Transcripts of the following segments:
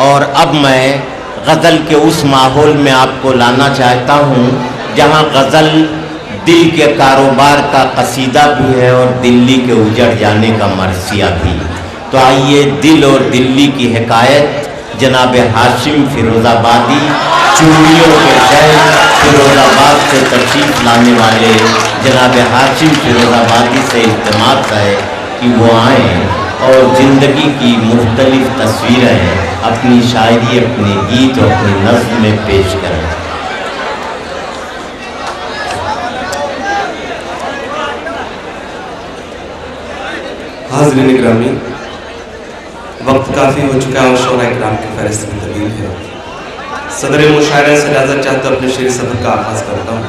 और अब मैं गज़ल के उस माहौल में आपको लाना चाहता हूँ जहाँ गज़ल दिल के कारोबार का कसीदा भी है और दिल्ली के उजड़ जाने का मरसिया भी। तो आइए दिल और दिल्ली की हिकायत जनाब हाशिम फिरोज़ाबादी चूड़ियों के शहर फिरोज़ाबाद से तशरीफ़ लाने वाले जनाब हाशिम फिरोज़ाबादी से इल्तिमास है कि वो आएँ और ज़िंदगी की मुख्तलिफ तस्वीरें अपनी शायरी, अपने गीत और अपनी नज़्म में पेश करें। हाज़रीन इकरामी, वक्त काफ़ी हो चुका है और शोरा इकराम की फहरिस्त में तवील है। सदर मुशायरा से इजाज़त चाहता अपने शेर सदर का आगाज़ करता हूँ।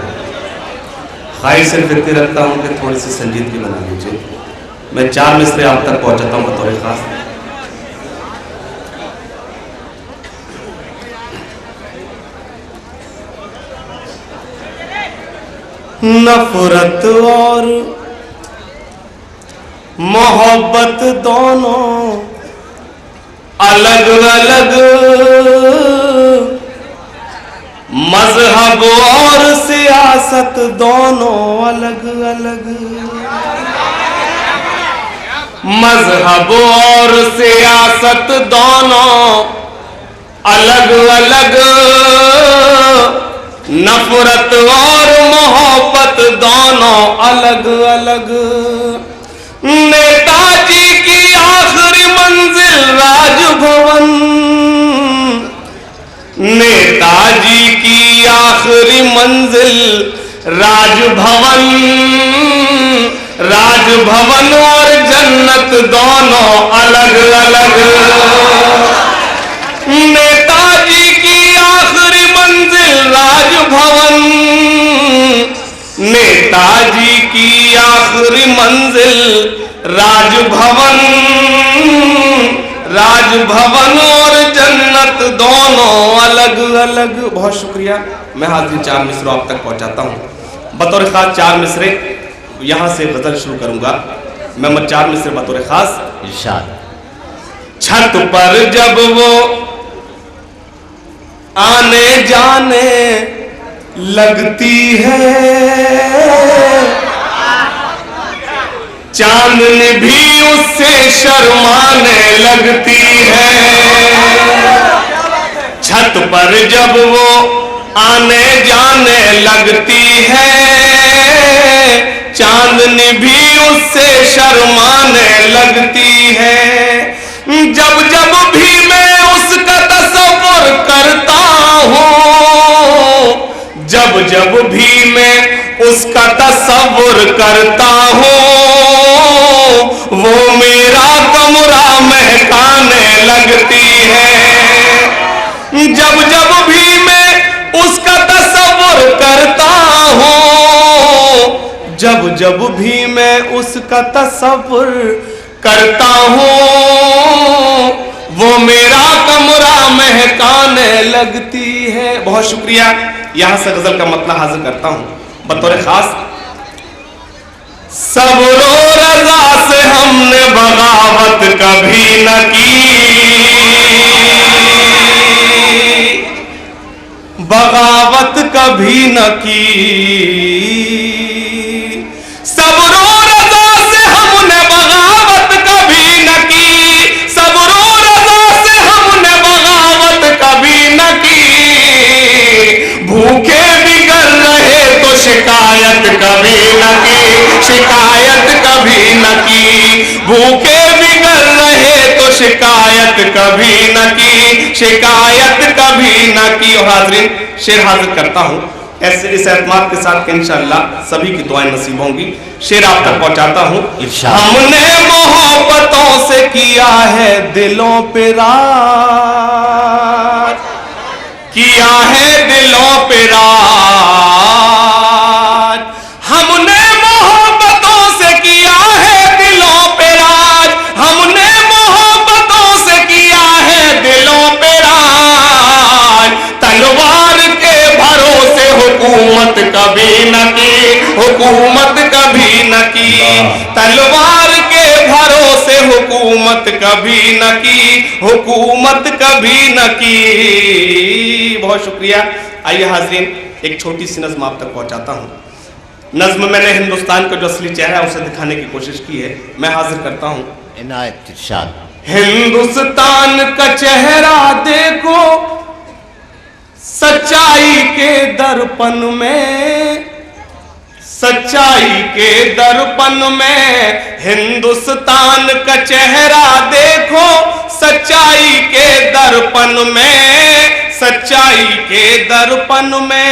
ख्वाहिश सिर्फ इतनी रखता हूँ कि थोड़ी सी संजीदगी बना लीजिए। मैं 4 मिसरे आप तक पहुँचाता हूँ बतौर ख़ास। नफरत और मोहब्बत दोनों अलग अलग, मजहब और सियासत दोनों अलग अलग, मजहब और सियासत दोनों अलग अलग, नफरत और मोहब्बत दोनों अलग अलग। नेताजी की आखिरी मंजिल राजभवन, नेताजी की आखिरी मंजिल राजभवन, राजभवन और जन्नत दोनों अलग अलग। नेताजी की आखिरी मंजिल राजभवन, नेताजी की आखिरी मंजिल राजभवन, राजभवन और जन्नत दोनों अलग अलग। बहुत शुक्रिया। मैं हाज़िर 4 मिसरों आप तक पहुंचाता हूं बतौर खास। 4 मिसरे यहां से गजल शुरू करूंगा मैं। 4 मिसरे बतौर खास इरशाद। छत पर जब वो आने जाने लगती है, चांदनी भी उससे शर्माने लगती है। छत पर जब वो आने जाने लगती है, चांदनी भी उससे शर्माने लगती है। जब जब भी मैं उसका तसव्वुर करता हूँ, जब जब भी मैं उसका तसव्वुर करता हूँ, वो मेरा कमरा महकाने लगती है। जब जब भी मैं उसका तसव्वुर करता हूँ, जब जब भी मैं उसका तसव्वुर करता हूँ, वो मेरा कमरा महकाने लगती है। बहुत शुक्रिया। यहां से गजल का मतलब हाजिर करता हूं बतौर खास। सब्र और रज़ा से हमने बगावत कभी न की, बगावत कभी न की। सब्र और रज़ा से हमने बगावत कभी न की, सब्र और रज़ा से हमने बगावत कभी न की। भूखे बिगड़ रहे तो शिकायत कभी न की, शिकायत कभी न की। भूखे बिगड़ रहे तो शिकायत कभी न की, शिकायत कभी न की। और हाज़रीन शेर हाजिर करता हूं ऐसे इस एतमाद के साथ कि इंशाअल्लाह सभी की दुआएं नसीब होंगी। शेर आप तक पहुंचाता हूं। हमने मोहब्बतों से किया है दिलों पे राज, किया है दिलों पे राज। हमने मोहब्बतों से किया है दिलों पे राज, हमने मोहब्बतों से किया है दिलों पे राज। तलवार के भरोसे हुकूमत कभी न की, हुकूमत कभी न की, तलवार के भरोसे हुकूमत कभी न की, हुकूमत कभी न की। बहुत शुक्रिया। आइए हाज़रीन, एक छोटी सी नज़्म आप तक पहुंचाता हूं। नज़्म मैंने हिंदुस्तान का जो असली चेहरा है उसे दिखाने की कोशिश की है, मैं हाजिर करता हूं। इनायत इरशाद। हिंदुस्तान का चेहरा देखो सच्चाई के दर्पण में, सच्चाई के दर्पण में। हिंदुस्तान का चेहरा देखो सच्चाई के दर्पण में, सच्चाई के दर्पण में।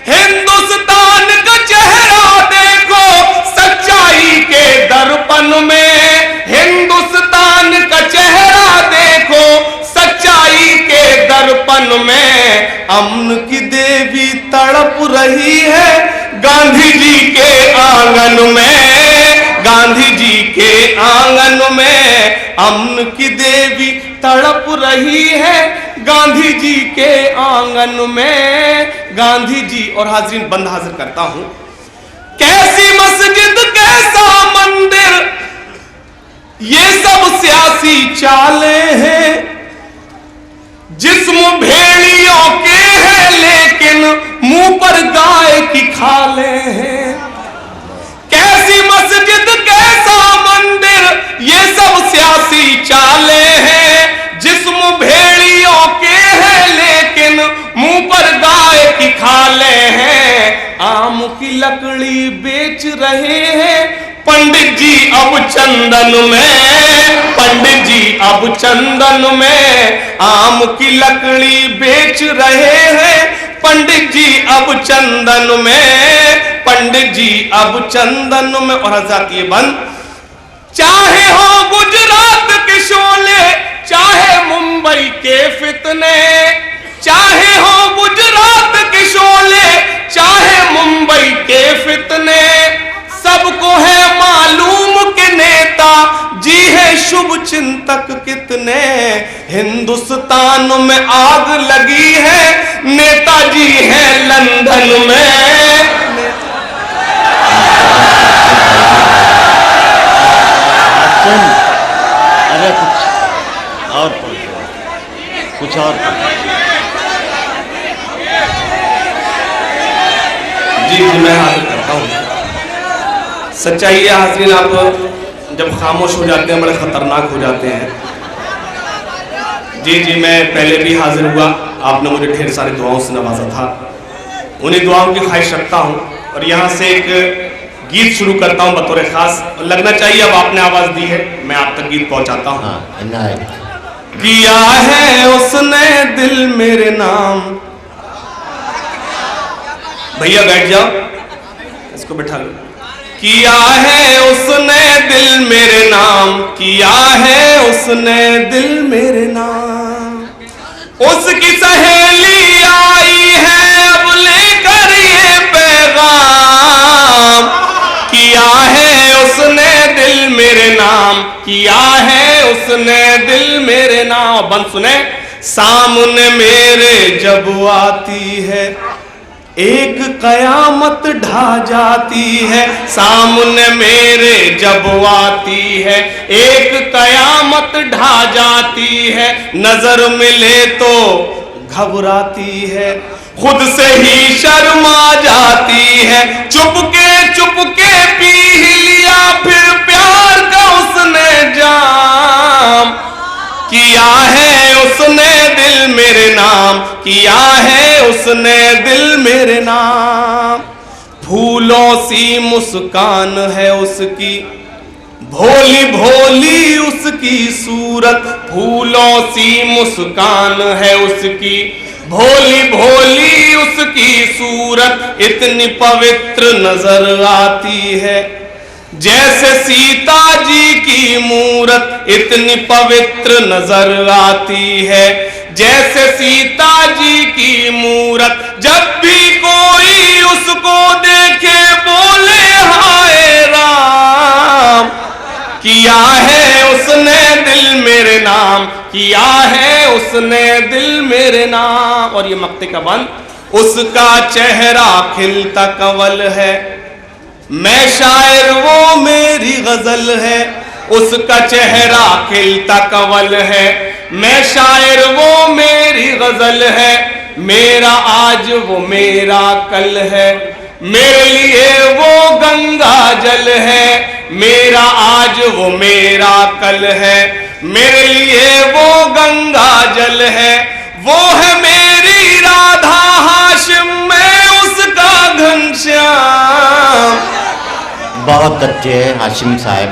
हिंदुस्तान का चेहरा देखो सच्चाई के दर्पण में, हिंदुस्तान का चेहरा देखो सच्चाई के दर्पण में। अमन की देवी तड़प रही है गांधी जी के आंगन में, गांधी जी के आंगन में। अमन की देवी तड़प रही है गांधी जी के आंगन में, गांधी जी। और हाज़रीन, बंद हाजिर करता हूं। कैसी मस्जिद कैसा मंदिर, ये सब सियासी चाले हैं। जिस्म भेड़ियों के हैं लेकिन मुंह पर गाय की खाले हैं। कैसी मस्जिद कैसा मंदिर, ये सब सियासी चाले हैं। जिस्म भेड़ियों के हैं लेकिन मुंह पर गाय की खाले हैं। आम की लकड़ी बेच रहे हैं पंडित जी अब चंदन में, पंडित जी अब चंदन में। आम की लकड़ी बेच रहे हैं पंडित जी अब चंदन में, पंडित जी अब चंदन में। और हज़ात ये बंद। चाहे हो गुजरात के शोले, चाहे मुंबई के फितने, चाहे हो गुजरात के शोले, चाहे मुंबई के फितने। सबको है मालूम कि नेता जी है शुभ चिंतक कितने। हिंदुस्तान में आग लगी है, नेताजी है लंदन में। अरे कुछ और जी जी, मैं हाजिर करता हूँ। सच्चाई है हाज़रीन, आप जब खामोश हो जाते हैं बड़े खतरनाक हो जाते हैं। जी जी, मैं पहले भी हाजिर हुआ, आपने मुझे ढेर सारी दुआओं से नवाजा था, उन्हीं दुआओं की ख्वाहिश रखता हूँ। और यहाँ से एक गीत शुरू करता हूँ बतौर खास। लगना चाहिए अब आपने आवाज दी है, मैं आप तक गीत पहुँचाता हूँ। किया है उसने दिल मेरे नाम। भैया बैठ जाओ, इसको बैठा लो। किया है उसने दिल मेरे नाम, किया है उसने दिल मेरे नाम। उसकी सहेली आई है अब लेकर ये पैगाम। किया है उसने दिल मेरे नाम, किया है उसने दिल मेरे नाम। बंद सुने। सामने मेरे जब आती है एक कयामत ढा जाती है। सामने मेरे जब आती है एक कयामत ढा जाती है। नजर मिले तो घबराती है, खुद से ही शर्मा जाती है। चुपके पी लिया फिर प्यार का उसने जाम। किया है उसने दिल मेरे नाम, किया है उसने दिल मेरे नाम। फूलों सी मुस्कान है उसकी, भोली भोली उसकी सूरत। फूलों सी मुस्कान है उसकी, भोली भोली उसकी सूरत। इतनी पवित्र नजर आती है जैसे सीता जी की मूरत। इतनी पवित्र नजर आती है जैसे सीता जी की मूरत। जब भी कोई उसको देखे बोले हाय राम। किया है उसने दिल मेरे नाम, किया है उसने दिल मेरे नाम। और ये मक्ते का बंद। उसका चेहरा खिलता कंवल है, मैं शायर वो मेरी गजल है, उसका चेहरा खिलता कंवल है। मैं शायर वो मेरी गजल है, मेरा आज वो मेरा कल है। मेरे लिए वो गंगा जल है, मेरा आज वो मेरा कल है। मेरे लिए वो गंगा जल है, वो है मेरी राधा हाशिम, मैं उसका घनश्याम। बहुत अच्छे हाशिम साहब।